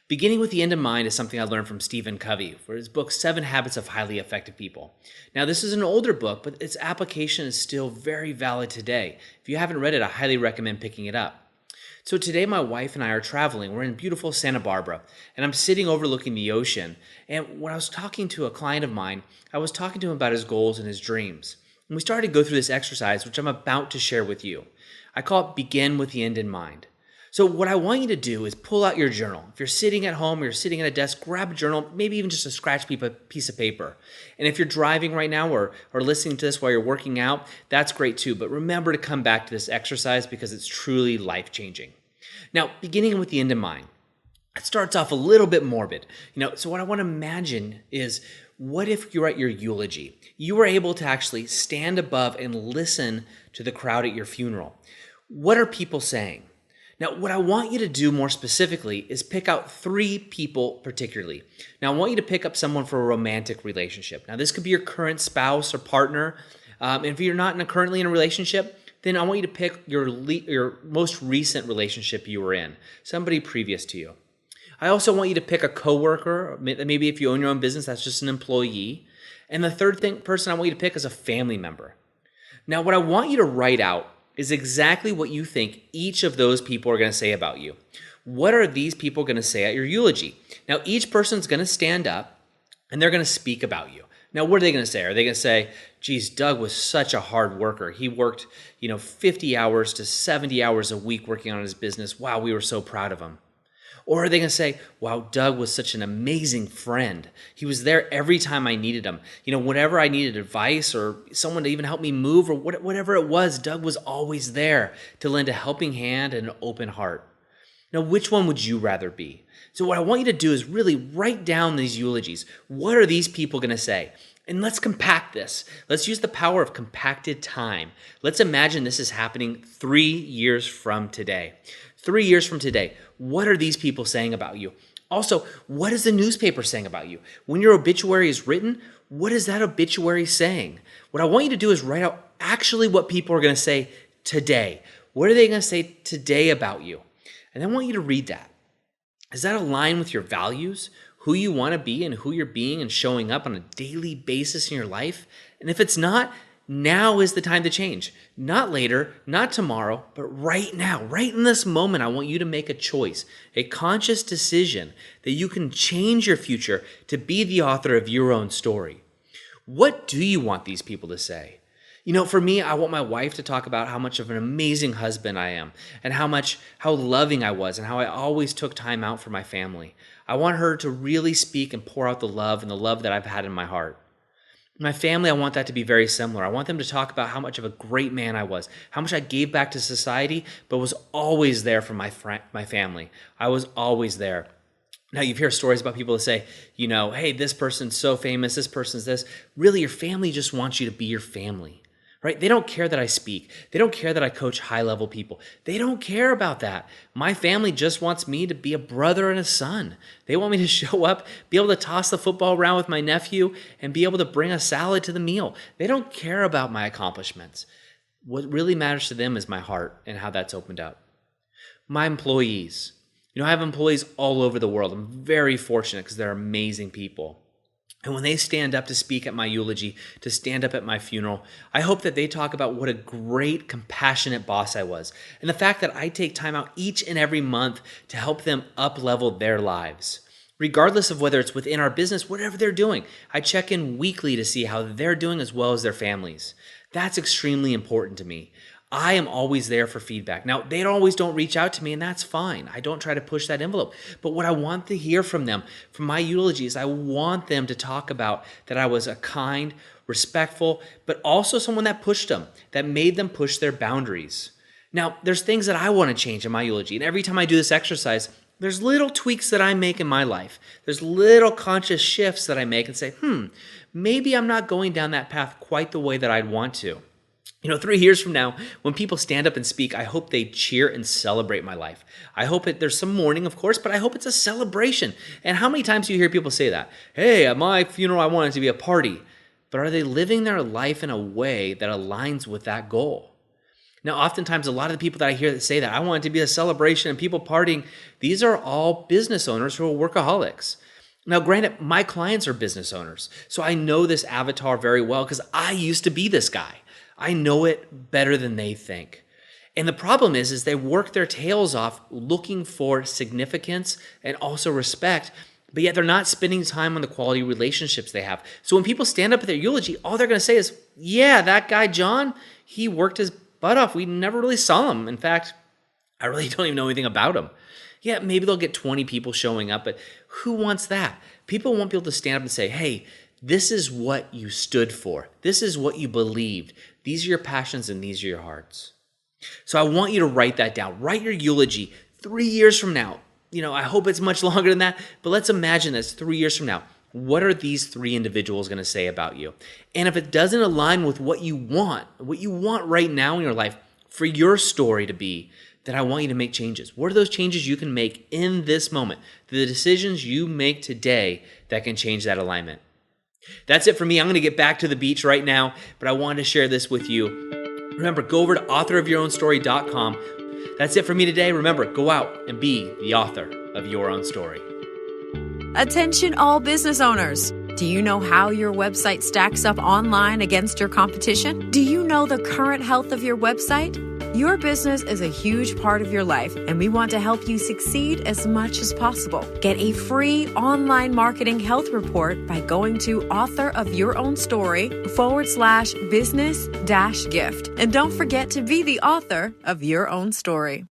Beginning with the end in mind is something I learned from Stephen Covey for his book, 7 Habits of Highly Effective People. Now, this is an older book, but its application is still very valid today. If you haven't read it, I highly recommend picking it up. So today, my wife and I are traveling. We're in beautiful Santa Barbara, and I'm sitting overlooking the ocean. And when I was talking to a client of mine, I was talking to him about his goals and his dreams. And we started to go through this exercise, which I'm about to share with you. I call it Begin with the End in Mind. So what I want you to do is pull out your journal. If you're sitting at home or you're sitting at a desk, grab a journal, maybe even just a scratch piece of paper. And if you're driving right now or listening to this while you're working out, that's great too. But remember to come back to this exercise because it's truly life-changing. Now, beginning with the end in mind, it starts off a little bit morbid. So what I want to imagine is, what if you're at your eulogy? You were able to actually stand above and listen to the crowd at your funeral. What are people saying? Now, what I want you to do more specifically is pick out 3 people particularly. Now, I want you to pick up someone for a romantic relationship. Now, this could be your current spouse or partner. And if you're not currently in a relationship, then I want you to pick your most recent relationship you were in, somebody previous to you. I also want you to pick a coworker. Maybe if you own your own business, that's just an employee. And the third person I want you to pick is a family member. Now, what I want you to write out is exactly what you think each of those people are going to say about you. What are these people going to say at your eulogy? Now, each person's going to stand up and they're going to speak about you. Now, what are they going to say? Are they going to say, geez, Doug was such a hard worker. He worked, 50 hours to 70 hours a week working on his business. Wow, we were so proud of him. Or are they going to say, wow, Doug was such an amazing friend. He was there every time I needed him. Whenever I needed advice or someone to even help me move or whatever it was, Doug was always there to lend a helping hand and an open heart. Now, which one would you rather be? So what I want you to do is really write down these eulogies. What are these people going to say? And let's compact this. Let's use the power of compacted time. Let's imagine this is happening 3 years from today. 3 years from today, what are these people saying about you? Also, what is the newspaper saying about you? When your obituary is written, what is that obituary saying? What I want you to do is write out actually what people are going to say today. What are they going to say today about you? And I want you to read that. Does that align with your values, who you want to be and who you're being and showing up on a daily basis in your life? And if it's not, now is the time to change. Not later, not tomorrow, but right now, right in this moment, I want you to make a choice, a conscious decision that you can change your future to be the author of your own story. What do you want these people to say? For me, I want my wife to talk about how much of an amazing husband I am and how loving I was and how I always took time out for my family. I want her to really speak and pour out the love that I've had in my heart. My family, I want that to be very similar. I want them to talk about how much of a great man I was, how much I gave back to society, but was always there for my family. I was always there. Now, you've heard stories about people that say, hey, this person's so famous, this person's this. Really, your family just wants you to be your family, right? They don't care that I speak. They don't care that I coach high-level people. They don't care about that. My family just wants me to be a brother and a son. They want me to show up, be able to toss the football around with my nephew, and be able to bring a salad to the meal. They don't care about my accomplishments. What really matters to them is my heart and how that's opened up. My employees. I have employees all over the world. I'm very fortunate because they're amazing people. And when they stand up to speak at my eulogy, to stand up at my funeral, I hope that they talk about what a great, compassionate boss I was, and the fact that I take time out each and every month to help them up-level their lives. Regardless of whether it's within our business, whatever they're doing, I check in weekly to see how they're doing as well as their families. That's extremely important to me. I am always there for feedback. Now, they always don't reach out to me, and that's fine. I don't try to push that envelope. But what I want to hear from them, from my eulogies, I want them to talk about that I was a kind, respectful, but also someone that pushed them, that made them push their boundaries. Now, there's things that I want to change in my eulogy, and every time I do this exercise, there's little tweaks that I make in my life. There's little conscious shifts that I make and say, maybe I'm not going down that path quite the way that I'd want to. 3 years from now, when people stand up and speak, I hope they cheer and celebrate my life. I hope there's some mourning, of course, but I hope it's a celebration. And how many times do you hear people say that? Hey, at my funeral, I want it to be a party. But are they living their life in a way that aligns with that goal? Now, oftentimes, a lot of the people that I hear that say that, I want it to be a celebration and people partying, these are all business owners who are workaholics. Now, granted, my clients are business owners, so I know this avatar very well because I used to be this guy. I know it better than they think. And the problem is they work their tails off looking for significance and also respect, but yet they're not spending time on the quality relationships they have. So when people stand up at their eulogy, all they're going to say is, yeah, that guy, John, he worked his butt off. We never really saw him. In fact, I really don't even know anything about him. Yeah, maybe they'll get 20 people showing up, but who wants that? People want people to stand up and say, hey, this is what you stood for. This is what you believed. These are your passions and these are your hearts. So I want you to write that down. Write your eulogy 3 years from now. I hope it's much longer than that, but let's imagine this 3 years from now. What are these 3 individuals going to say about you? And if it doesn't align with what you want right now in your life for your story to be, then I want you to make changes. What are those changes you can make in this moment? The decisions you make today that can change that alignment. That's it for me. I'm going to get back to the beach right now, but I wanted to share this with you. Remember, go over to authorofyourownstory.com. That's it for me today. Remember, go out and be the author of your own story. Attention all business owners. Do you know how your website stacks up online against your competition? Do you know the current health of your website? Your business is a huge part of your life, and we want to help you succeed as much as possible. Get a free online marketing health report by going to authorofyourownstory.com/business-gift. And don't forget to be the author of your own story.